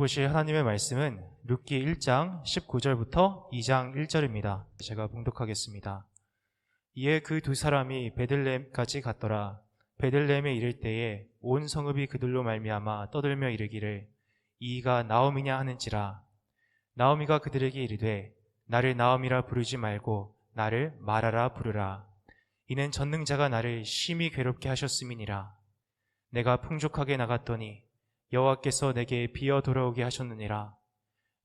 보실 하나님의 말씀은 룻기 1장 19절부터 2장 1절입니다. 제가 봉독하겠습니다. 이에 그 두 사람이 베들레헴까지 갔더라. 베들레헴에 이를 때에 온 성읍이 그들로 말미암아 떠들며 이르기를 이가 나오미냐 하는지라. 나오미가 그들에게 이르되 나를 나오미라 부르지 말고 나를 마라라 부르라. 이는 전능자가 나를 심히 괴롭게 하셨음이니라. 내가 풍족하게 나갔더니 여호와께서 내게 비어 돌아오게 하셨느니라.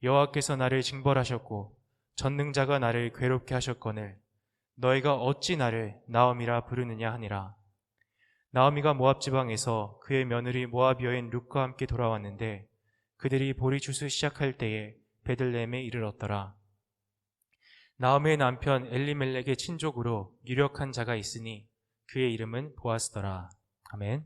여호와께서 나를 징벌하셨고 전능자가 나를 괴롭게 하셨거늘 너희가 어찌 나를 나오미라 부르느냐 하니라. 나오미가 모압 지방에서 그의 며느리 모압 여인 룻과 함께 돌아왔는데 그들이 보리 주스 시작할 때에 베들레헴에 이르렀더라. 나오미의 남편 엘리멜렉의 친족으로 유력한 자가 있으니 그의 이름은 보아스더라. 아멘.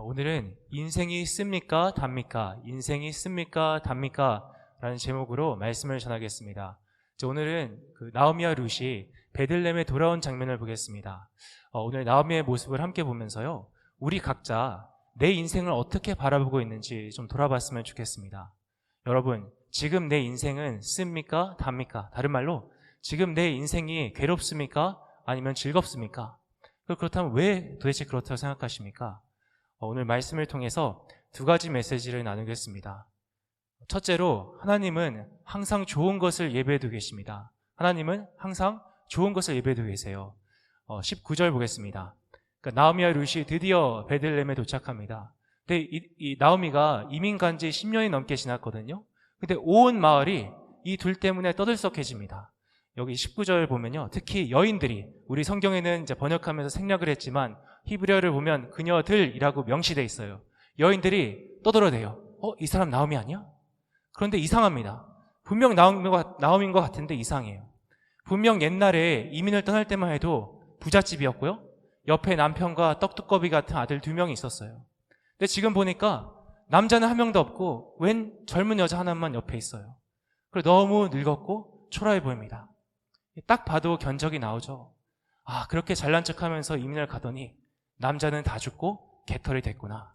오늘은 인생이 씁니까 답니까? 인생이 씁니까 답니까? 라는 제목으로 말씀을 전하겠습니다. 오늘은 나오미와 룻이 베들레헴에 돌아온 장면을 보겠습니다. 오늘 나오미의 모습을 함께 보면서요, 우리 각자 내 인생을 어떻게 바라보고 있는지 좀 돌아봤으면 좋겠습니다. 여러분, 지금 내 인생은 씁니까 답니까? 다른 말로 지금 내 인생이 괴롭습니까? 아니면 즐겁습니까? 그렇다면 왜 도대체 그렇다고 생각하십니까? 오늘 말씀을 통해서 두 가지 메시지를 나누겠습니다. 첫째로, 하나님은 항상 좋은 것을 예배해두고 계십니다. 하나님은 항상 좋은 것을 예배해두고 계세요. 19절 보겠습니다. 그러니까 나오미와 룻이 드디어 베들레헴에 도착합니다. 근데 이 나오미가 이민 간 지 10년이 넘게 지났거든요. 근데 온 마을이 이 둘 때문에 떠들썩해집니다. 여기 19절 보면요, 특히 여인들이, 우리 성경에는 이제 번역하면서 생략을 했지만 히브리어를 보면 그녀들이라고 명시되어 있어요. 여인들이 떠들어대요. 이 사람 나오미 아니야? 그런데 이상합니다. 분명 나오미인 것 같은데 이상해요. 분명 옛날에 이민을 떠날 때만 해도 부잣집이었고요, 옆에 남편과 떡두꺼비 같은 아들 2명이 있었어요. 근데 지금 보니까 남자는 한 명도 없고 웬 젊은 여자 하나만 옆에 있어요. 그리고 너무 늙었고 초라해 보입니다. 딱 봐도 견적이 나오죠. 그렇게 잘난 척하면서 이민을 가더니 남자는 다 죽고 개털이 됐구나.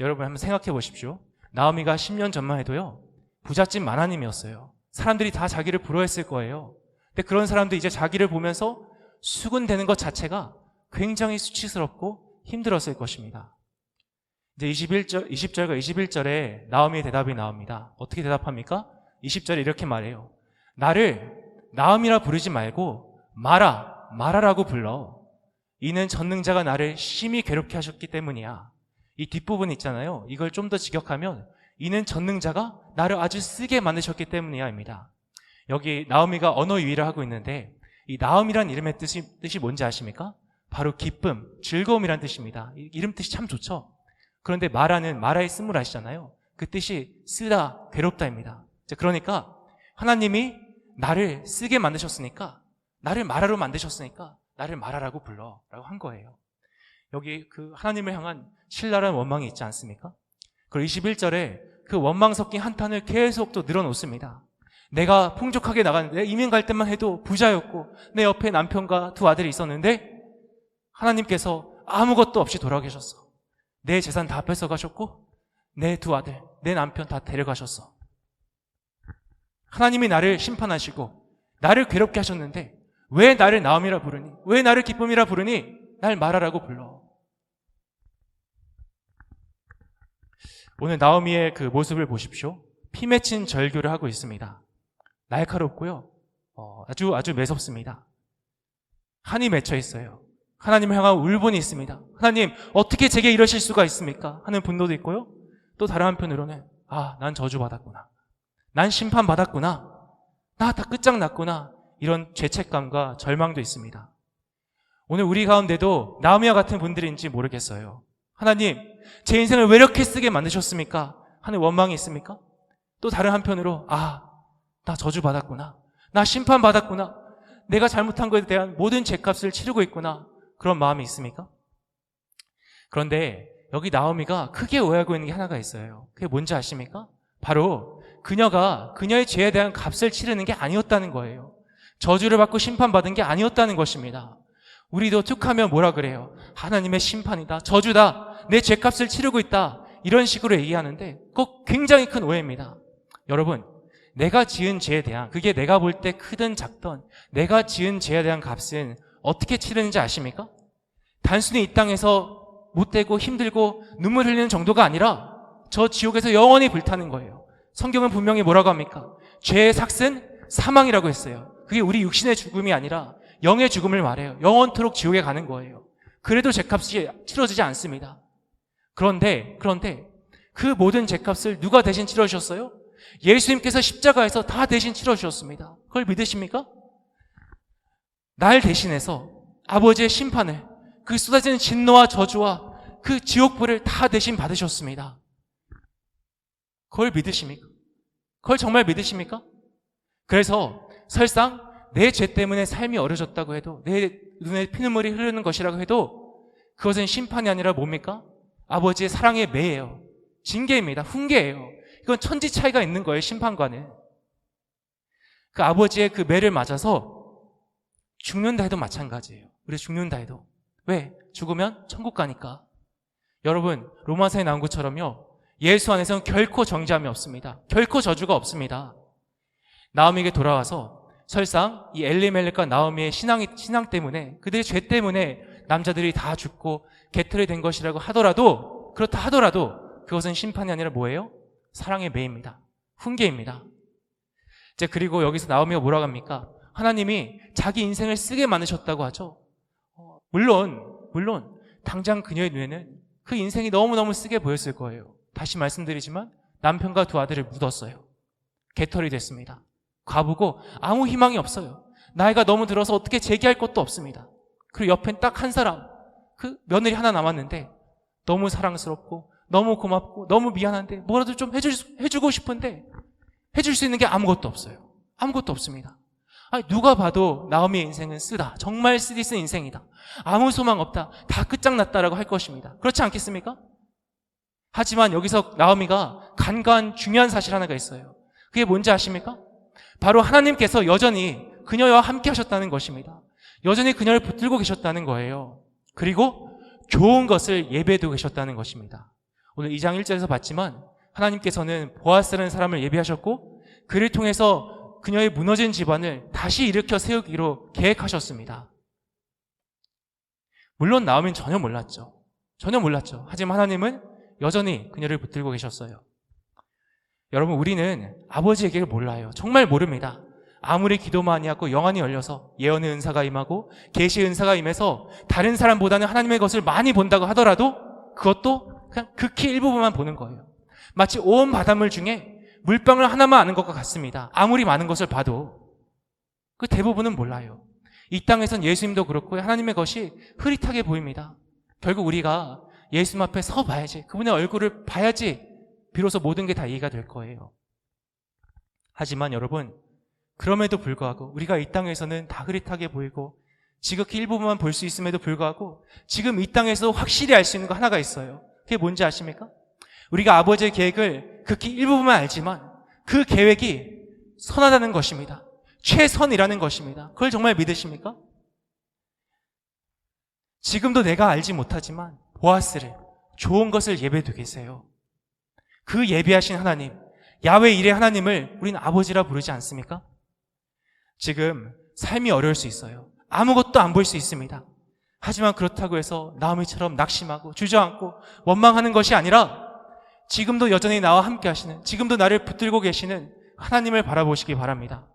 여러분 한번 생각해 보십시오. 나오미가 10년 전만 해도요, 부잣집 마나님이었어요. 사람들이 다 자기를 부러워했을 거예요. 근데 그런 사람도 이제 자기를 보면서 수군대는 것 자체가 굉장히 수치스럽고 힘들었을 것입니다. 이제 20절과 21절에 나오미의 대답이 나옵니다. 어떻게 대답합니까? 20절에 이렇게 말해요. 나를 나오미라 부르지 말고 마라라고 불러. 이는 전능자가 나를 심히 괴롭게 하셨기 때문이야. 이 뒷부분 있잖아요. 이걸 좀 더 직역하면 이는 전능자가 나를 아주 쓰게 만드셨기 때문이야 입니다. 여기 나오미가 언어 유희를 하고 있는데 이 나오미란 이름의 뜻이 뭔지 아십니까? 바로 기쁨, 즐거움이란 뜻입니다. 이름 뜻이 참 좋죠. 그런데 마라의 쓴물 아시잖아요. 그 뜻이 쓰다, 괴롭다입니다. 그러니까 하나님이 나를 쓰게 만드셨으니까, 나를 마라로 만드셨으니까 나를 마라라고 불러 라고 한 거예요. 여기 하나님을 향한 신랄한 원망이 있지 않습니까? 그리고 21절에 그 원망 섞인 한탄을 계속 또 늘어놓습니다. 내가 풍족하게 나갔는데, 이민 갈 때만 해도 부자였고 내 옆에 남편과 2 아들이 있었는데 하나님께서 아무것도 없이 돌아가셨어. 내 재산 다 뺏어가셨고 내 2 아들, 내 남편 다 데려가셨어. 하나님이 나를 심판하시고 나를 괴롭게 하셨는데 왜 나를 나오미라 부르니? 왜 나를 기쁨이라 부르니? 날 마라라고 불러. 오늘 나오미의 그 모습을 보십시오. 피 맺힌 절규를 하고 있습니다. 날카롭고요, 아주 매섭습니다. 한이 맺혀 있어요. 하나님을 향한 울분이 있습니다. 하나님, 어떻게 제게 이러실 수가 있습니까? 하는 분노도 있고요, 또 다른 한편으로는 난 저주받았구나, 난 심판받았구나, 나 다 끝장났구나, 이런 죄책감과 절망도 있습니다. 오늘 우리 가운데도 나오미와 같은 분들인지 모르겠어요. 하나님, 제 인생을 왜 이렇게 쓰게 만드셨습니까? 하는 원망이 있습니까? 또 다른 한편으로 나 저주받았구나, 나 심판받았구나, 내가 잘못한 것에 대한 모든 죄값을 치르고 있구나, 그런 마음이 있습니까? 그런데 여기 나오미가 크게 오해하고 있는 게 하나가 있어요. 그게 뭔지 아십니까? 바로 그녀가 그녀의 죄에 대한 값을 치르는 게 아니었다는 거예요. 저주를 받고 심판받은 게 아니었다는 것입니다. 우리도 툭하면 뭐라 그래요? 하나님의 심판이다, 저주다, 내 죄값을 치르고 있다, 이런 식으로 얘기하는데 그거 굉장히 큰 오해입니다. 여러분, 내가 지은 죄에 대한, 그게 내가 볼 때 크든 작든 내가 지은 죄에 대한 값은 어떻게 치르는지 아십니까? 단순히 이 땅에서 못되고 힘들고 눈물 흘리는 정도가 아니라 저 지옥에서 영원히 불타는 거예요. 성경은 분명히 뭐라고 합니까? 죄의 삭은 사망이라고 했어요. 그게 우리 육신의 죽음이 아니라 영의 죽음을 말해요. 영원토록 지옥에 가는 거예요. 그래도 죄값이 치러지지 않습니다. 그런데 그 모든 죄값을 누가 대신 치러주셨어요? 예수님께서 십자가에서 다 대신 치러주셨습니다. 그걸 믿으십니까? 날 대신해서 아버지의 심판을, 그 쏟아지는 진노와 저주와 그 지옥불을 다 대신 받으셨습니다. 그걸 믿으십니까? 그걸 정말 믿으십니까? 그래서 설상 내 죄 때문에 삶이 어려졌다고 해도, 내 눈에 피눈물이 흐르는 것이라고 해도 그것은 심판이 아니라 뭡니까? 아버지의 사랑의 매예요. 징계입니다. 훈계예요. 이건 천지 차이가 있는 거예요. 심판과는. 그 아버지의 그 매를 맞아서 죽는다 해도 마찬가지예요. 우리 죽는다 해도. 왜? 죽으면 천국 가니까. 여러분, 로마서에 나온 것처럼요, 예수 안에서는 결코 정죄함이 없습니다. 결코 저주가 없습니다. 나오미에게 돌아와서 설상 이 엘리멜렉과 나오미의 신앙 때문에, 그들의 죄 때문에 남자들이 다 죽고 개털이 된 것이라고 하더라도, 그렇다 하더라도 그것은 심판이 아니라 뭐예요? 사랑의 매입니다. 훈계입니다. 이제 그리고 여기서 나오미가 뭐라고 합니까? 하나님이 자기 인생을 쓰게 만드셨다고 하죠. 물론 당장 그녀의 눈에는 그 인생이 너무너무 쓰게 보였을 거예요. 다시 말씀드리지만 남편과 두 아들을 묻었어요. 개털이 됐습니다. 과부고 아무 희망이 없어요. 나이가 너무 들어서 어떻게 재기할 것도 없습니다. 그리고 옆엔 딱 한 사람, 그 며느리 하나 남았는데 너무 사랑스럽고 너무 고맙고 너무 미안한데 뭐라도 좀 해주고 싶은데 해줄 수 있는 게 아무것도 없어요. 아무것도 없습니다. 아니, 누가 봐도 나오미의 인생은 쓰다. 정말 쓰디쓴 인생이다. 아무 소망 없다. 다 끝장났다라고 할 것입니다. 그렇지 않겠습니까? 하지만 여기서 나오미가 간과한 중요한 사실 하나가 있어요. 그게 뭔지 아십니까? 바로 하나님께서 여전히 그녀와 함께 하셨다는 것입니다. 여전히 그녀를 붙들고 계셨다는 거예요. 그리고 좋은 것을 예배해두고 계셨다는 것입니다. 오늘 2장 1절에서 봤지만 하나님께서는 보아스라는 사람을 예비하셨고 그를 통해서 그녀의 무너진 집안을 다시 일으켜 세우기로 계획하셨습니다. 물론 나오미는 전혀 몰랐죠. 하지만 하나님은 여전히 그녀를 붙들고 계셨어요. 여러분, 우리는 아버지의 계획을 몰라요. 정말 모릅니다. 아무리 기도 많이 하고 영안이 열려서 예언의 은사가 임하고 계시의 은사가 임해서 다른 사람보다는 하나님의 것을 많이 본다고 하더라도 그것도 그냥 극히 일부분만 보는 거예요. 마치 온 바닷물 중에 물방울 하나만 아는 것과 같습니다. 아무리 많은 것을 봐도 그 대부분은 몰라요. 이 땅에선 예수님도 그렇고 하나님의 것이 흐릿하게 보입니다. 결국 우리가 예수님 앞에 서 봐야지, 그분의 얼굴을 봐야지 비로소 모든 게 다 이해가 될 거예요. 하지만 여러분, 그럼에도 불구하고 우리가 이 땅에서는 다 흐릿하게 보이고 지극히 일부분만 볼 수 있음에도 불구하고 지금 이 땅에서 확실히 알 수 있는 거 하나가 있어요. 그게 뭔지 아십니까? 우리가 아버지의 계획을 극히 일부분만 알지만 그 계획이 선하다는 것입니다. 최선이라는 것입니다. 그걸 정말 믿으십니까? 지금도 내가 알지 못하지만 보아스를, 좋은 것을 예배해두고 계세요. 그 예비하신 하나님, 야훼 일의 하나님을 우리는 아버지라 부르지 않습니까? 지금 삶이 어려울 수 있어요. 아무것도 안 보일 수 있습니다. 하지만 그렇다고 해서 나오미처럼 낙심하고 주저앉고 원망하는 것이 아니라 지금도 여전히 나와 함께 하시는, 지금도 나를 붙들고 계시는 하나님을 바라보시기 바랍니다.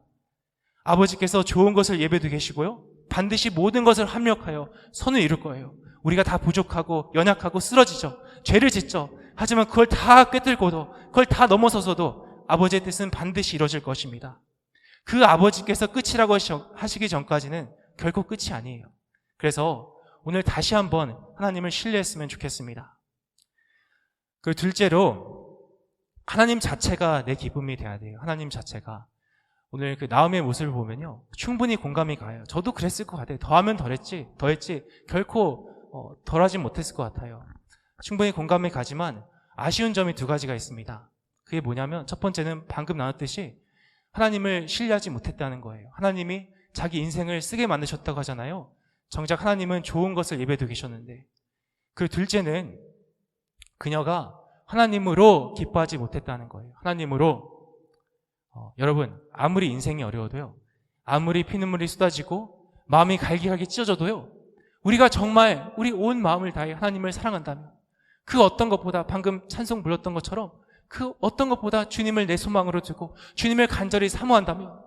아버지께서 좋은 것을 예배도 계시고요, 반드시 모든 것을 합력하여 선을 이룰 거예요. 우리가 다 부족하고 연약하고 쓰러지죠. 죄를 짓죠. 하지만 그걸 다 꿰뚫고도, 그걸 다 넘어서서도 아버지의 뜻은 반드시 이루어질 것입니다. 그 아버지께서 끝이라고 하시기 전까지는 결코 끝이 아니에요. 그래서 오늘 다시 한번 하나님을 신뢰했으면 좋겠습니다. 그리고 둘째로, 하나님 자체가 내 기쁨이 돼야 돼요. 하나님 자체가. 오늘 그 나오미의 모습을 보면요, 충분히 공감이 가요. 저도 그랬을 것 같아요. 더하면 더했지 결코 덜하진 못했을 것 같아요. 충분히 공감이 가지만 아쉬운 점이 두 가지가 있습니다. 그게 뭐냐면, 첫 번째는 방금 나눴듯이 하나님을 신뢰하지 못했다는 거예요. 하나님이 자기 인생을 쓰게 만드셨다고 하잖아요. 정작 하나님은 좋은 것을 예배해두고 계셨는데. 그 둘째는 그녀가 하나님으로 기뻐하지 못했다는 거예요. 하나님으로. 여러분, 아무리 인생이 어려워도요, 아무리 피눈물이 쏟아지고 마음이 갈기갈기 찢어져도요, 우리가 정말 우리 온 마음을 다해 하나님을 사랑한다면, 그 어떤 것보다, 방금 찬송 불렀던 것처럼 그 어떤 것보다 주님을 내 소망으로 두고 주님을 간절히 사모한다면,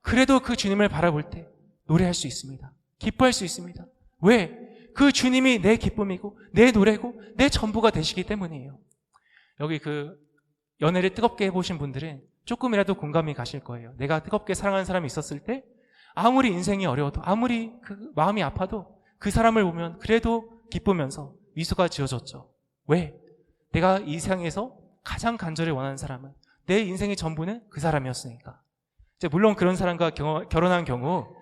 그래도 그 주님을 바라볼 때 노래할 수 있습니다. 기뻐할 수 있습니다. 왜? 그 주님이 내 기쁨이고 내 노래고 내 전부가 되시기 때문이에요. 여기 그 연애를 뜨겁게 해보신 분들은 조금이라도 공감이 가실 거예요. 내가 뜨겁게 사랑하는 사람이 있었을 때 아무리 인생이 어려워도, 아무리 그 마음이 아파도 그 사람을 보면 그래도 기쁘면서 미소가 지어졌죠. 왜? 내가 이 세상에서 가장 간절히 원하는 사람은, 내 인생의 전부는 그 사람이었으니까. 이제 물론 그런 사람과 결혼한 경우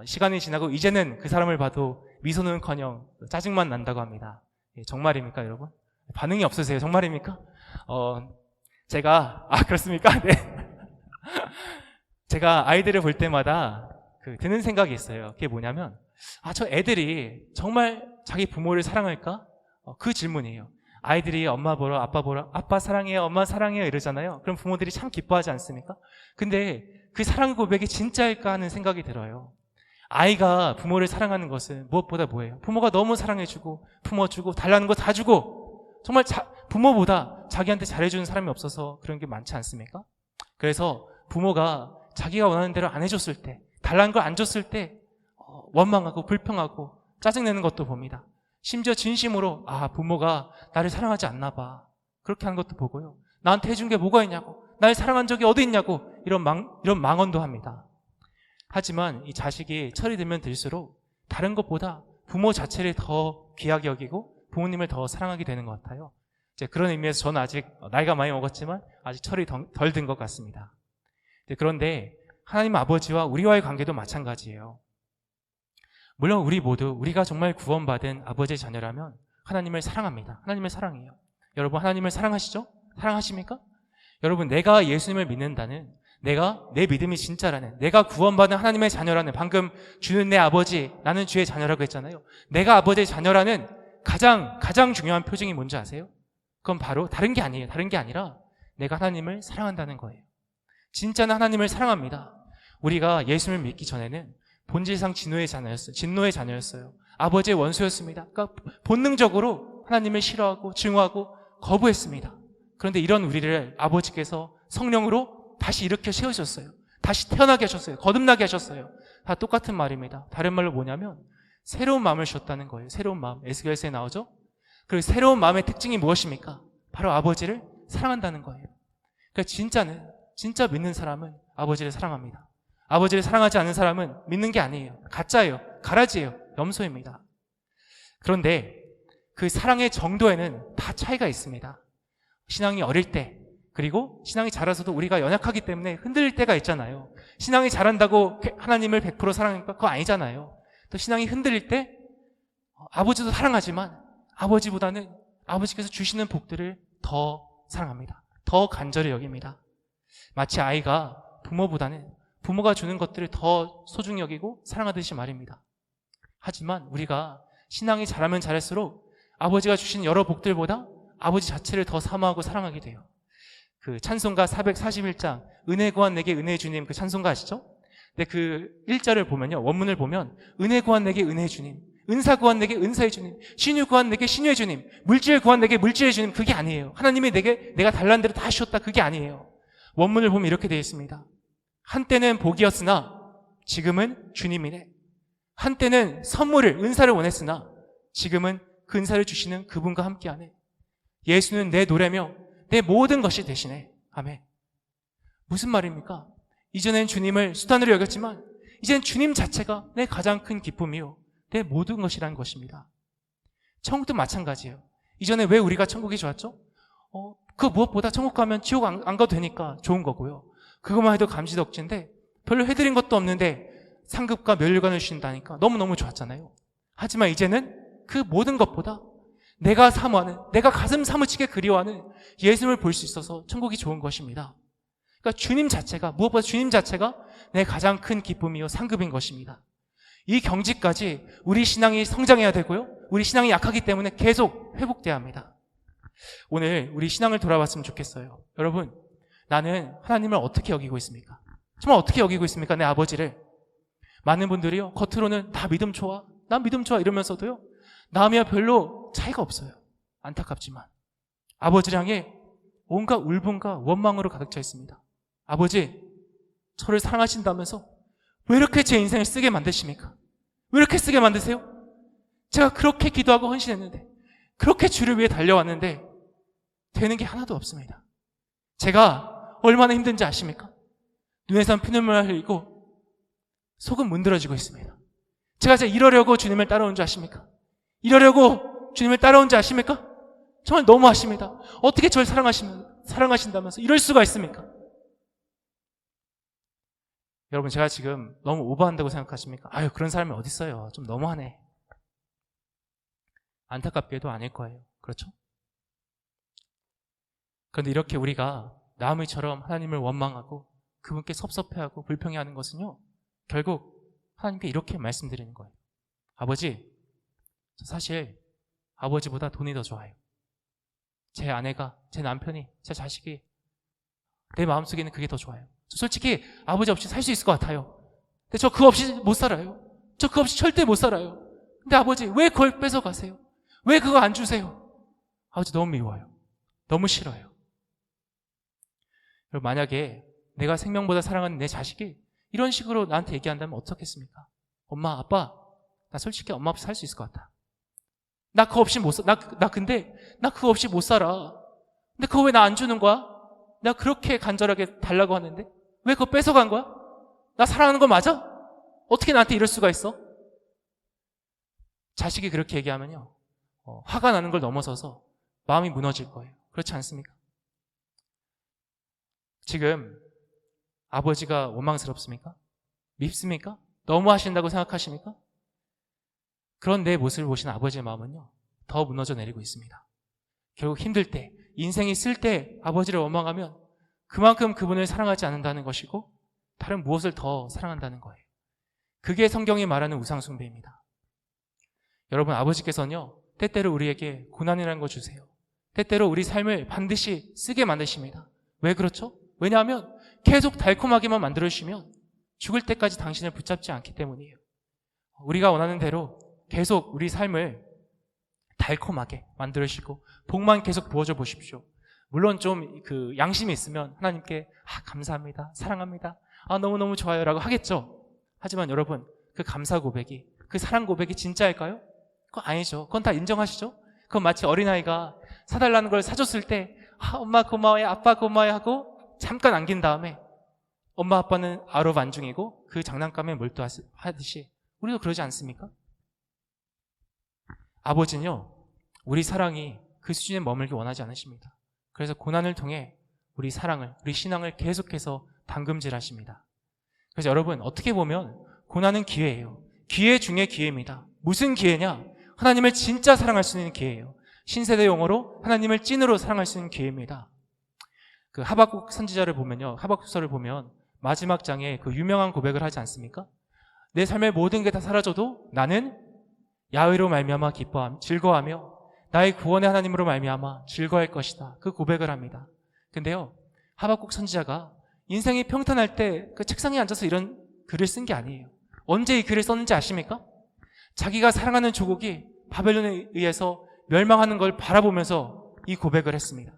시간이 지나고 이제는 그 사람을 봐도 미소는커녕 짜증만 난다고 합니다. 정말입니까, 여러분? 반응이 없으세요? 정말입니까? 그렇습니까? 네. 제가 아이들을 볼 때마다 드는 생각이 있어요. 그게 뭐냐면, 저 애들이 정말 자기 부모를 사랑할까? 그 질문이에요. 아이들이 엄마 보러, 아빠 보러, 아빠 사랑해요, 엄마 사랑해요 이러잖아요. 그럼 부모들이 참 기뻐하지 않습니까? 근데 그 사랑 고백이 진짜일까 하는 생각이 들어요. 아이가 부모를 사랑하는 것은 무엇보다 뭐예요? 부모가 너무 사랑해주고 품어주고 달라는 거 다 주고, 정말 부모보다 자기한테 잘해주는 사람이 없어서 그런 게 많지 않습니까? 그래서 부모가 자기가 원하는 대로 안 해줬을 때, 달라는 걸 안 줬을 때 원망하고 불평하고 짜증내는 것도 봅니다. 심지어 진심으로 부모가 나를 사랑하지 않나 봐, 그렇게 하는 것도 보고요. 나한테 해준 게 뭐가 있냐고, 날 사랑한 적이 어디 있냐고, 이런 망언도 합니다. 하지만 이 자식이 철이 들면 들수록 다른 것보다 부모 자체를 더 귀하게 여기고 부모님을 더 사랑하게 되는 것 같아요. 이제 그런 의미에서 저는 아직 나이가 많이 먹었지만 아직 철이 덜 든 것 같습니다. 그런데 하나님 아버지와 우리와의 관계도 마찬가지예요. 물론 우리 모두, 우리가 정말 구원받은 아버지의 자녀라면 하나님을 사랑합니다. 하나님을 사랑해요. 여러분, 하나님을 사랑하시죠? 사랑하십니까? 여러분, 내가 예수님을 믿는다는, 내가 내 믿음이 진짜라는, 내가 구원받은 하나님의 자녀라는, 방금 주는 내 아버지, 나는 주의 자녀라고 했잖아요. 내가 아버지의 자녀라는 가장 중요한 표징이 뭔지 아세요? 그건 바로 다른 게 아니에요. 다른 게 아니라 내가 하나님을 사랑한다는 거예요. 진짜는 하나님을 사랑합니다. 우리가 예수님을 믿기 전에는 본질상 진노의 자녀였어요. 아버지의 원수였습니다. 그러니까 본능적으로 하나님을 싫어하고 증오하고 거부했습니다. 그런데 이런 우리를 아버지께서 성령으로 다시 일으켜 세우셨어요. 다시 태어나게 하셨어요. 거듭나게 하셨어요. 다 똑같은 말입니다. 다른 말로 뭐냐면 새로운 마음을 주셨다는 거예요. 새로운 마음. 에스겔서에 나오죠? 그 새로운 마음의 특징이 무엇입니까? 바로 아버지를 사랑한다는 거예요. 그러니까 진짜 믿는 사람은 아버지를 사랑합니다. 아버지를 사랑하지 않는 사람은 믿는 게 아니에요. 가짜예요. 가라지예요. 염소입니다. 그런데 그 사랑의 정도에는 다 차이가 있습니다. 신앙이 어릴 때, 그리고 신앙이 자라서도 우리가 연약하기 때문에 흔들릴 때가 있잖아요. 신앙이 자란다고 하나님을 100% 사랑하니까 그거 아니잖아요. 또 신앙이 흔들릴 때 아버지도 사랑하지만 아버지보다는 아버지께서 주시는 복들을 더 사랑합니다. 더 간절히 여깁니다. 마치 아이가 부모가 주는 것들을 더 소중히 여기고 사랑하듯이 말입니다. 하지만 우리가 신앙이 자라면 자랄수록 아버지가 주신 여러 복들보다 아버지 자체를 더 사모하고 사랑하게 돼요. 그 찬송가 441장 은혜 구한 내게 은혜 주님, 그 찬송가 아시죠? 근데 그 1절을 보면요, 원문을 보면 은혜 구한 내게 은혜 주님, 은사 구한 내게 은사의 주님, 신유 구한 내게 신유의 주님, 물질 구한 내게 물질의 주님, 그게 아니에요. 하나님이 내가 달라는 대로 다 주셨다, 그게 아니에요. 원문을 보면 이렇게 되어 있습니다. 한때는 복이었으나 지금은 주님이네. 한때는 은사를 원했으나 지금은 그 은사를 주시는 그분과 함께하네. 예수는 내 노래며 내 모든 것이 되시네. 아멘. 무슨 말입니까? 이전엔 주님을 수단으로 여겼지만 이젠 주님 자체가 내 가장 큰 기쁨이요, 내 모든 것이라는 것입니다. 천국도 마찬가지예요. 이전에 왜 우리가 천국이 좋았죠? 그 무엇보다 천국 가면 지옥 안 가도 되니까 좋은 거고요. 그것만 해도 감지덕지인데 별로 해드린 것도 없는데 상급과 면류관을 주신다니까 너무너무 좋았잖아요. 하지만 이제는 그 모든 것보다 내가 사모하는, 내가 가슴 사무치게 그리워하는 예수님을 볼 수 있어서 천국이 좋은 것입니다. 그러니까 무엇보다 주님 자체가 내 가장 큰 기쁨이요 상급인 것입니다. 이 경지까지 우리 신앙이 성장해야 되고요, 우리 신앙이 약하기 때문에 계속 회복돼야 합니다. 오늘 우리 신앙을 돌아봤으면 좋겠어요. 여러분, 나는 하나님을 어떻게 여기고 있습니까? 정말 어떻게 여기고 있습니까? 내 아버지를. 많은 분들이요, 겉으로는 다 믿음 좋아, 난 믿음 좋아 이러면서도요, 나와 별로 차이가 없어요. 안타깝지만 아버지를 향해 온갖 울분과 원망으로 가득 차 있습니다. 아버지, 저를 사랑하신다면서 왜 이렇게 제 인생을 쓰게 만드십니까? 왜 이렇게 쓰게 만드세요? 제가 그렇게 기도하고 헌신했는데, 그렇게 주를 위해 달려왔는데 되는 게 하나도 없습니다. 제가 얼마나 힘든지 아십니까? 눈에선 피눈물을 흘리고 속은 문드러지고 있습니다. 제가 이러려고 주님을 따라온 줄 아십니까? 이러려고 주님을 따라온 줄 아십니까? 정말 너무하십니다. 어떻게 저를 사랑하신다면서 이럴 수가 있습니까? 여러분, 제가 지금 너무 오버한다고 생각하십니까? 아유, 그런 사람이 어디 있어요. 좀 너무하네. 안타깝게도 아닐 거예요. 그렇죠? 그런데 이렇게 우리가 나무처럼 하나님을 원망하고 그분께 섭섭해하고 불평해하는 것은요, 결국 하나님께 이렇게 말씀드리는 거예요. 아버지, 저 사실 아버지보다 돈이 더 좋아요. 제 아내가, 제 남편이, 제 자식이 내 마음속에는 그게 더 좋아요. 저 솔직히 아버지 없이 살 수 있을 것 같아요. 근데 저 그거 없이 못 살아요. 저 그거 없이 절대 못 살아요. 근데 아버지, 왜 그걸 뺏어가세요? 왜 그거 안 주세요? 아버지, 너무 미워요. 너무 싫어요. 여러분, 만약에 내가 생명보다 사랑하는 내 자식이 이런 식으로 나한테 얘기한다면 어떻겠습니까? 엄마, 아빠, 나 솔직히 엄마 없이 살 수 있을 것 같아. 나 그거 없이 못 살아. 근데 나 그거 없이 못 살아. 근데 그거 왜 나 안 주는 거야? 내가 그렇게 간절하게 달라고 하는데 왜 그거 뺏어간 거야? 나 사랑하는 거 맞아? 어떻게 나한테 이럴 수가 있어? 자식이 그렇게 얘기하면요, 화가 나는 걸 넘어서서 마음이 무너질 거예요. 그렇지 않습니까? 지금 아버지가 원망스럽습니까? 밉습니까? 너무 하신다고 생각하십니까? 그런 내 모습을 보시는 아버지의 마음은요, 더 무너져 내리고 있습니다. 결국 힘들 때, 인생이 쓸 때 아버지를 원망하면 그만큼 그분을 사랑하지 않는다는 것이고 다른 무엇을 더 사랑한다는 거예요. 그게 성경이 말하는 우상숭배입니다. 여러분, 아버지께서는요, 때때로 우리에게 고난이라는 거 주세요. 때때로 우리 삶을 반드시 쓰게 만드십니다. 왜 그렇죠? 왜냐하면 계속 달콤하게만 만들어주시면 죽을 때까지 당신을 붙잡지 않기 때문이에요. 우리가 원하는 대로 계속 우리 삶을 달콤하게 만들어주시고 복만 계속 부어줘 보십시오. 물론 좀 양심이 있으면 하나님께 감사합니다, 사랑합니다, 너무너무 좋아요 라고 하겠죠. 하지만 여러분, 그 감사 고백이, 그 사랑 고백이 진짜일까요? 그거 아니죠. 그건 다 인정하시죠? 그건 마치 어린아이가 사달라는 걸 사줬을 때 엄마 고마워요, 아빠 고마워요 하고 잠깐 안긴 다음에 엄마 아빠는 아로 반중이고 그 장난감에 몰두하듯이 우리도 그러지 않습니까? 아버지는요, 우리 사랑이 그 수준에 머물기 원하지 않으십니다. 그래서 고난을 통해 우리 사랑을, 우리 신앙을 계속해서 담금질하십니다. 그래서 여러분, 어떻게 보면 고난은 기회예요. 기회 중에 기회입니다. 무슨 기회냐? 하나님을 진짜 사랑할 수 있는 기회예요. 신세대 용어로 하나님을 찐으로 사랑할 수 있는 기회입니다. 그 하박국 선지자를 보면요, 하박국서를 보면 마지막 장에 그 유명한 고백을 하지 않습니까? 내 삶의 모든 게 다 사라져도 나는 야훼로 말미암아 즐거워하며 나의 구원의 하나님으로 말미암아 즐거워할 것이다. 그 고백을 합니다. 근데요, 하박국 선지자가 인생이 평탄할 때 그 책상에 앉아서 이런 글을 쓴 게 아니에요. 언제 이 글을 썼는지 아십니까? 자기가 사랑하는 조국이 바벨론에 의해서 멸망하는 걸 바라보면서 이 고백을 했습니다.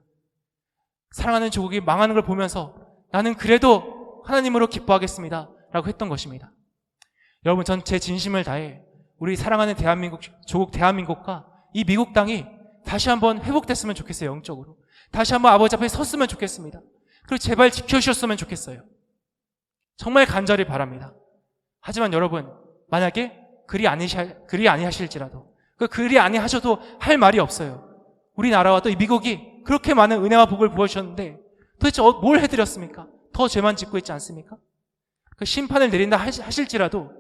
사랑하는 조국이 망하는 걸 보면서 나는 그래도 하나님으로 기뻐하겠습니다 라고 했던 것입니다. 여러분, 전 제 진심을 다해 우리 사랑하는 조국 대한민국과 이 미국 땅이 다시 한번 회복됐으면 좋겠어요. 영적으로 다시 한번 아버지 앞에 섰으면 좋겠습니다. 그리고 제발 지켜주셨으면 좋겠어요. 정말 간절히 바랍니다. 하지만 여러분, 만약에 그리 아니하실지라도, 그 그리 아니하셔도 할 말이 없어요. 우리나라와 또 이 미국이 그렇게 많은 은혜와 복을 부어주셨는데 도대체 뭘 해드렸습니까? 더 죄만 짓고 있지 않습니까? 그 심판을 내린다 하실지라도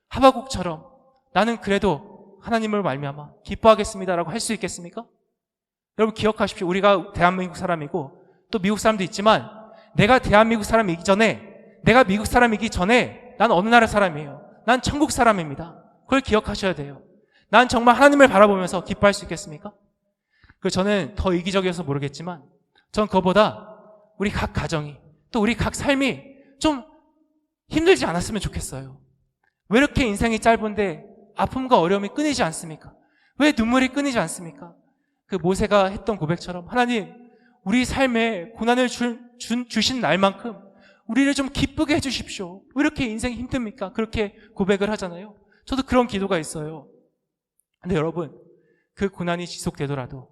하박국처럼 나는 그래도 하나님을 말미암아 기뻐하겠습니다라고 할 수 있겠습니까? 여러분, 기억하십시오. 우리가 대한민국 사람이고 또 미국 사람도 있지만 내가 대한민국 사람이기 전에, 내가 미국 사람이기 전에 난 어느 나라 사람이에요? 난 천국 사람입니다. 그걸 기억하셔야 돼요. 난 정말 하나님을 바라보면서 기뻐할 수 있겠습니까? 그리고 저는 더 이기적이어서 모르겠지만 전 그거보다 우리 각 가정이 또 우리 각 삶이 좀 힘들지 않았으면 좋겠어요. 왜 이렇게 인생이 짧은데 아픔과 어려움이 끊이지 않습니까? 왜 눈물이 끊이지 않습니까? 그 모세가 했던 고백처럼 하나님, 우리 삶에 고난을 주신 날만큼 우리를 좀 기쁘게 해주십시오. 왜 이렇게 인생이 힘듭니까? 그렇게 고백을 하잖아요. 저도 그런 기도가 있어요. 근데 여러분, 그 고난이 지속되더라도,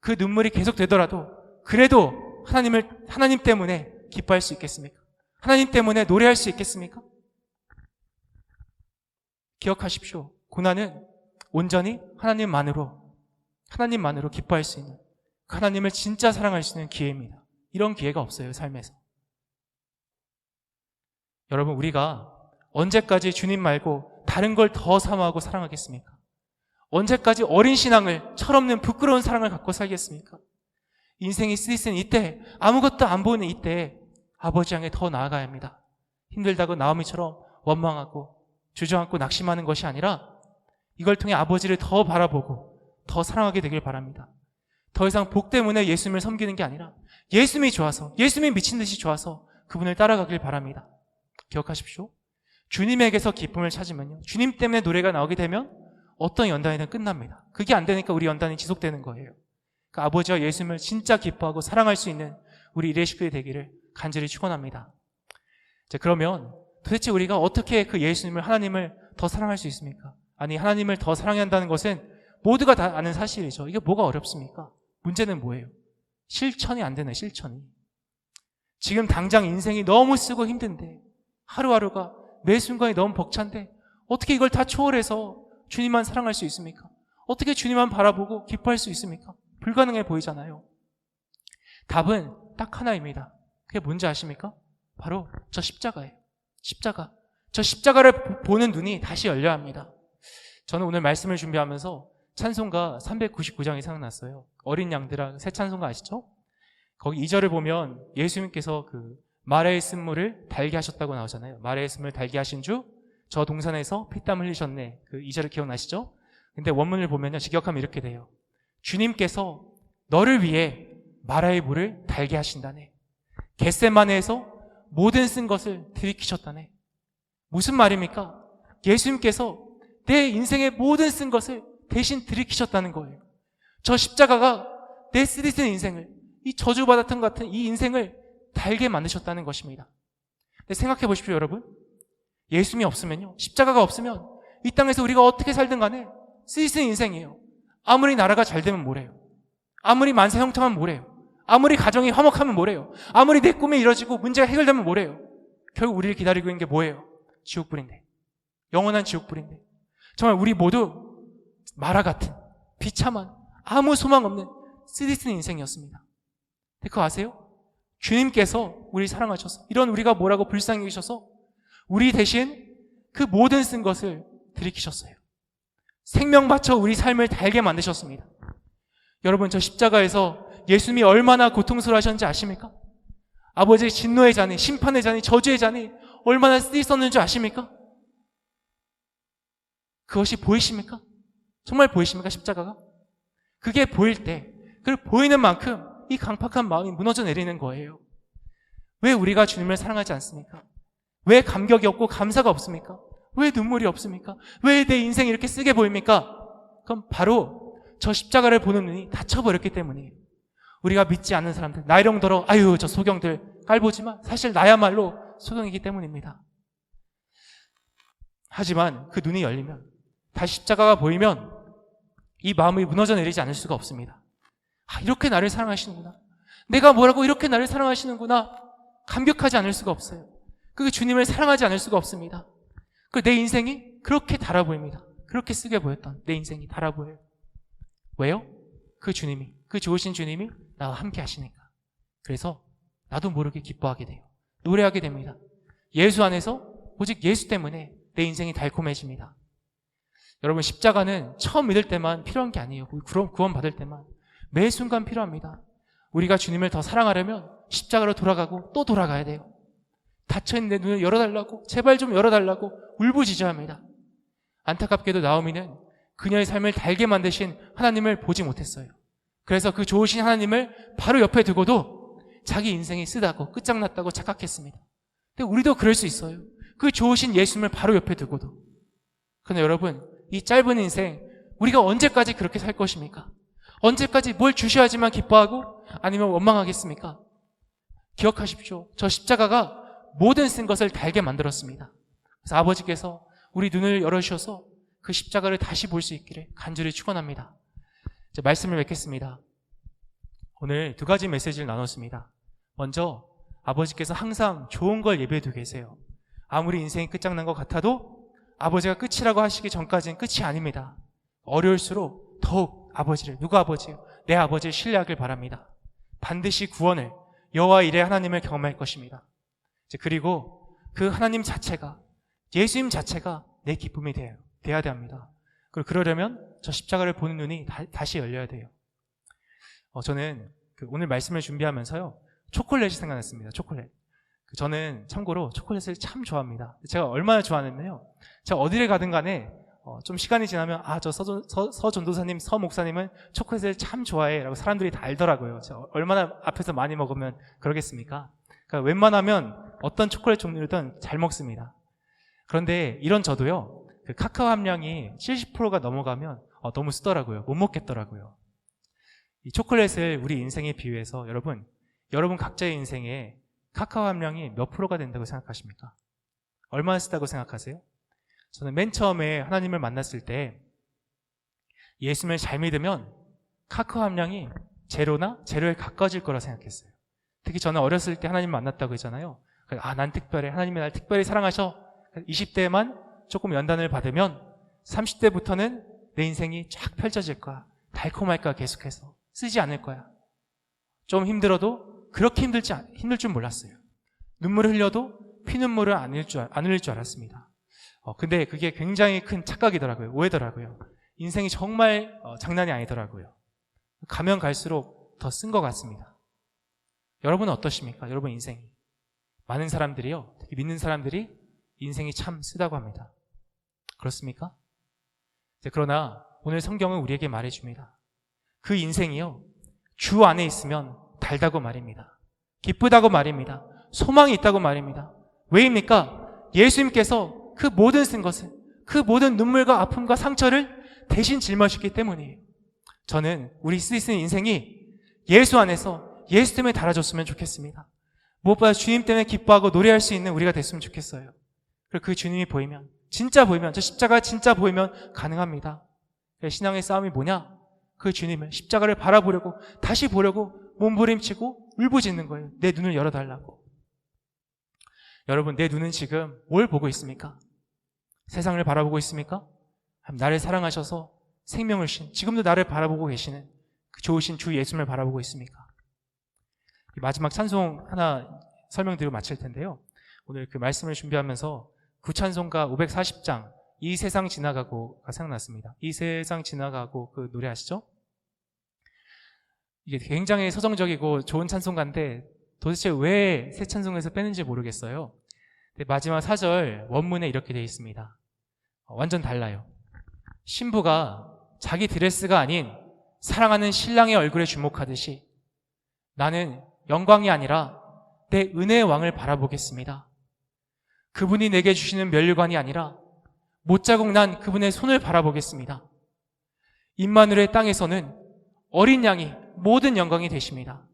그 눈물이 계속되더라도 그래도 하나님 때문에 기뻐할 수 있겠습니까? 하나님 때문에 노래할 수 있겠습니까? 기억하십시오. 고난은 온전히 하나님만으로 기뻐할 수 있는, 하나님을 진짜 사랑할 수 있는 기회입니다. 이런 기회가 없어요, 삶에서. 여러분, 우리가 언제까지 주님 말고 다른 걸 더 사모하고 사랑하겠습니까? 언제까지 어린 신앙을, 철없는 부끄러운 사랑을 갖고 살겠습니까? 인생이 쓰이쓴 이때, 아무것도 안 보이는 이때에 아버지 향해 더 나아가야 합니다. 힘들다고 나오미처럼 원망하고 주저앉고 낙심하는 것이 아니라 이걸 통해 아버지를 더 바라보고 더 사랑하게 되길 바랍니다. 더 이상 복 때문에 예수님을 섬기는 게 아니라 예수님이 좋아서, 예수님이 미친 듯이 좋아서 그분을 따라가길 바랍니다. 기억하십시오. 주님에게서 기쁨을 찾으면요, 주님 때문에 노래가 나오게 되면 어떤 연단이든 끝납니다. 그게 안 되니까 우리 연단이 지속되는 거예요. 그러니까 아버지와 예수님을 진짜 기뻐하고 사랑할 수 있는 우리 일의 식구들이 되기를 간절히 축원합니다. 자, 그러면 도대체 우리가 어떻게 그 예수님을, 하나님을 더 사랑할 수 있습니까? 아니, 하나님을 더 사랑해야 한다는 것은 모두가 다 아는 사실이죠. 이게 뭐가 어렵습니까? 문제는 뭐예요? 실천이 안 되네, 실천이. 지금 당장 인생이 너무 쓰고 힘든데, 하루하루가 매 순간이 너무 벅찬데 어떻게 이걸 다 초월해서 주님만 사랑할 수 있습니까? 어떻게 주님만 바라보고 기뻐할 수 있습니까? 불가능해 보이잖아요. 답은 딱 하나입니다. 그게 뭔지 아십니까? 바로 저 십자가예요. 십자가. 저 십자가를 보는 눈이 다시 열려야 합니다. 저는 오늘 말씀을 준비하면서 찬송가 399장이 생각났어요. 어린 양들아, 새 찬송가 아시죠? 거기 2절을 보면 예수님께서 그 마라의 쓴물을 달게 하셨다고 나오잖아요. 마라의 쓴물을 달게 하신 주, 저 동산에서 피땀 흘리셨네. 그 2절을 기억나시죠? 근데 원문을 보면요, 직역하면 이렇게 돼요. 주님께서 너를 위해 마라의 물을 달게 하신다네. 겟세마네에서 모든 쓴 것을 들이키셨다네. 무슨 말입니까? 예수님께서 내 인생의 모든 쓴 것을 대신 들이키셨다는 거예요. 저 십자가가 내 쓰디쓴 인생을, 이 저주받았던 것 같은 이 인생을 달게 만드셨다는 것입니다. 근데 생각해 보십시오, 여러분. 예수님이 없으면요, 십자가가 없으면 이 땅에서 우리가 어떻게 살든 간에 쓰디쓴 인생이에요. 아무리 나라가 잘 되면 뭐래요? 아무리 만사 형통하면 뭐래요? 아무리 가정이 화목하면 뭐래요? 아무리 내 꿈이 이루어지고 문제가 해결되면 뭐래요? 결국 우리를 기다리고 있는 게 뭐예요? 지옥불인데, 영원한 지옥불인데, 정말 우리 모두 마라 같은 비참한 아무 소망 없는 쓰디쓴 인생이었습니다. 근데 그거 아세요? 주님께서 우리 사랑하셔서, 이런 우리가 뭐라고 불쌍히 여기셔서 우리 대신 그 모든 쓴 것을 들이키셨어요. 생명 바쳐 우리 삶을 달게 만드셨습니다. 여러분, 저 십자가에서 예수님이 얼마나 고통스러워하셨는지 아십니까? 아버지의 진노의 잔이, 심판의 잔이, 저주의 잔이 얼마나 쓰있었는지 아십니까? 그것이 보이십니까? 정말 보이십니까, 십자가가? 그게 보일 때, 그 보이는 만큼 이 강팍한 마음이 무너져 내리는 거예요. 왜 우리가 주님을 사랑하지 않습니까? 왜 감격이 없고 감사가 없습니까? 왜 눈물이 없습니까? 왜 내 인생이 이렇게 쓰게 보입니까? 그럼 바로 저 십자가를 보는 눈이 닫혀버렸기 때문이에요. 우리가 믿지 않는 사람들, 나이령더러 아유 저 소경들 깔보지만 사실 나야말로 소경이기 때문입니다. 하지만 그 눈이 열리면, 다시 십자가가 보이면 이 마음이 무너져 내리지 않을 수가 없습니다. 아, 이렇게 나를 사랑하시는구나, 내가 뭐라고 이렇게 나를 사랑하시는구나, 감격하지 않을 수가 없어요. 그게 주님을 사랑하지 않을 수가 없습니다. 내 인생이 그렇게 달아 보입니다. 그렇게 쓰게 보였던 내 인생이 달아 보여요. 왜요? 그 주님이, 그 좋으신 주님이 나와 함께 하시니까. 그래서 나도 모르게 기뻐하게 돼요. 노래하게 됩니다. 예수 안에서 오직 예수 때문에 내 인생이 달콤해집니다. 여러분, 십자가는 처음 믿을 때만 필요한 게 아니에요. 구원 받을 때만, 매 순간 필요합니다. 우리가 주님을 더 사랑하려면 십자가로 돌아가고 또 돌아가야 돼요. 닫혀있는 내 눈을 열어달라고, 제발 좀 열어달라고 울부짖어야 합니다. 안타깝게도 나오미는 그녀의 삶을 달게 만드신 하나님을 보지 못했어요. 그래서 그 좋으신 하나님을 바로 옆에 두고도 자기 인생이 쓰다고 끝장났다고 착각했습니다. 근데 우리도 그럴 수 있어요. 그 좋으신 예수님을 바로 옆에 두고도. 그런데 여러분, 이 짧은 인생 우리가 언제까지 그렇게 살 것입니까? 언제까지 뭘 주셔야지만 기뻐하고 아니면 원망하겠습니까? 기억하십시오. 저 십자가가 모든 쓴 것을 달게 만들었습니다. 그래서 아버지께서 우리 눈을 열어주셔서 그 십자가를 다시 볼 수 있기를 간절히 축원합니다. 이제 말씀을 맺겠습니다. 오늘 두 가지 메시지를 나눴습니다. 먼저 아버지께서 항상 좋은 걸 예배해 두고 계세요. 아무리 인생이 끝장난 것 같아도 아버지가 끝이라고 하시기 전까지는 끝이 아닙니다. 어려울수록 더욱 아버지를, 누가 아버지요? 내 아버지를 신뢰하길 바랍니다. 반드시 구원을, 여호와 이레 하나님을 경험할 것입니다. 그리고 그 하나님 자체가, 예수님 자체가 내 기쁨이 돼야 합니다. 그리고 그러려면 저 십자가를 보는 눈이 다시 열려야 돼요. 저는 오늘 말씀을 준비하면서요, 초콜릿이 생각났습니다. 초콜릿. 저는 참고로 초콜릿을 참 좋아합니다. 제가 얼마나 좋아하냐면요, 제가 어디를 가든 간에 좀 시간이 지나면 저 서전도사님, 서 목사님은 초콜릿을 참 좋아해 라고 사람들이 다 알더라고요. 제가 얼마나 앞에서 많이 먹으면 그러겠습니까? 그러니까 웬만하면 어떤 초콜릿 종류든 잘 먹습니다. 그런데 이런 저도요, 그 카카오 함량이 70%가 넘어가면 너무 쓰더라고요. 못 먹겠더라고요. 이 초콜릿을 우리 인생에 비유해서 여러분 각자의 인생에 카카오 함량이 몇 프로가 된다고 생각하십니까? 얼마나 쓰다고 생각하세요? 저는 맨 처음에 하나님을 만났을 때 예수님을 잘 믿으면 카카오 함량이 제로에 가까워질 거라 생각했어요. 특히 저는 어렸을 때 하나님 만났다고 했잖아요. 난 특별해. 하나님이 날 특별히 사랑하셔. 20대에만 조금 연단을 받으면 30대부터는 내 인생이 쫙 펼쳐질 거야. 달콤할 거야. 계속해서 쓰지 않을 거야. 좀 힘들어도 그렇게 힘들 줄 몰랐어요. 눈물을 흘려도 피눈물을 안 흘릴 줄 알았습니다. 근데 그게 굉장히 큰 착각이더라고요. 오해더라고요. 인생이 정말 장난이 아니더라고요. 가면 갈수록 더 쓴 것 같습니다. 여러분은 어떠십니까? 여러분 인생이. 많은 사람들이요, 특히 믿는 사람들이 인생이 참 쓰다고 합니다. 그렇습니까? 그러나 오늘 성경은 우리에게 말해줍니다. 그 인생이요, 주 안에 있으면 달다고 말입니다. 기쁘다고 말입니다. 소망이 있다고 말입니다. 왜입니까? 예수님께서 그 모든 쓴 것을, 그 모든 눈물과 아픔과 상처를 대신 짊어졌기 때문이에요. 저는 우리 쓰는 인생이 예수 안에서 예수 때문에 달아줬으면 좋겠습니다. 무엇보다 주님 때문에 기뻐하고 노래할 수 있는 우리가 됐으면 좋겠어요. 그리고 그 주님이 보이면, 진짜 보이면, 저 십자가가 진짜 보이면 가능합니다. 신앙의 싸움이 뭐냐? 그 주님을, 십자가를 바라보려고, 다시 보려고 몸부림치고 울부짖는 거예요. 내 눈을 열어달라고. 여러분, 내 눈은 지금 뭘 보고 있습니까? 세상을 바라보고 있습니까? 나를 사랑하셔서 생명을 주신, 지금도 나를 바라보고 계시는 그 좋으신 주 예수님을 바라보고 있습니까? 마지막 찬송 하나 설명드리고 마칠 텐데요. 오늘 그 말씀을 준비하면서 구찬송가 540장 이 세상 지나가고가 생각났습니다. 이 세상 지나가고, 그 노래 아시죠? 이게 굉장히 서정적이고 좋은 찬송가인데 도대체 왜 새 찬송에서 빼는지 모르겠어요. 근데 마지막 4절 원문에 이렇게 되어 있습니다. 완전 달라요. 신부가 자기 드레스가 아닌 사랑하는 신랑의 얼굴에 주목하듯이 나는 영광이 아니라 내 은혜의 왕을 바라보겠습니다. 그분이 내게 주시는 면류관이 아니라 못자국 난 그분의 손을 바라보겠습니다. 임마누엘의 땅에서는 어린 양이 모든 영광이 되십니다.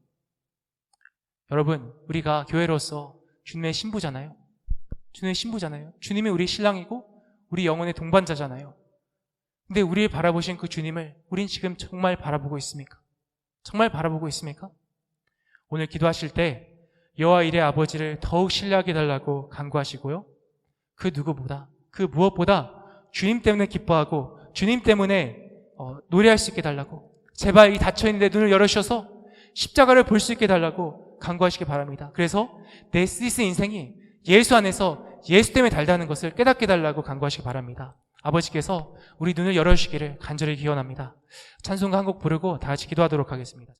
여러분, 우리가 교회로서 주님의 신부잖아요. 주님의 신부잖아요. 주님이 우리 신랑이고 우리 영혼의 동반자잖아요. 근데 우리를 바라보신 그 주님을 우린 지금 정말 바라보고 있습니까? 정말 바라보고 있습니까? 오늘 기도하실 때 여호와 이레 아버지를 더욱 신뢰하게 해달라고 간구하시고요. 그 누구보다, 그 무엇보다 주님 때문에 기뻐하고 주님 때문에 노래할 수 있게 해달라고, 제발 이 닫혀있는 내 눈을 열어주셔서 십자가를 볼 수 있게 해달라고 간구하시기 바랍니다. 그래서 내 쓰이스 인생이 예수 안에서 예수 때문에 달다는 것을 깨닫게 해달라고 간구하시기 바랍니다. 아버지께서 우리 눈을 열어주시기를 간절히 기원합니다. 찬송가 한 곡 부르고 다 같이 기도하도록 하겠습니다.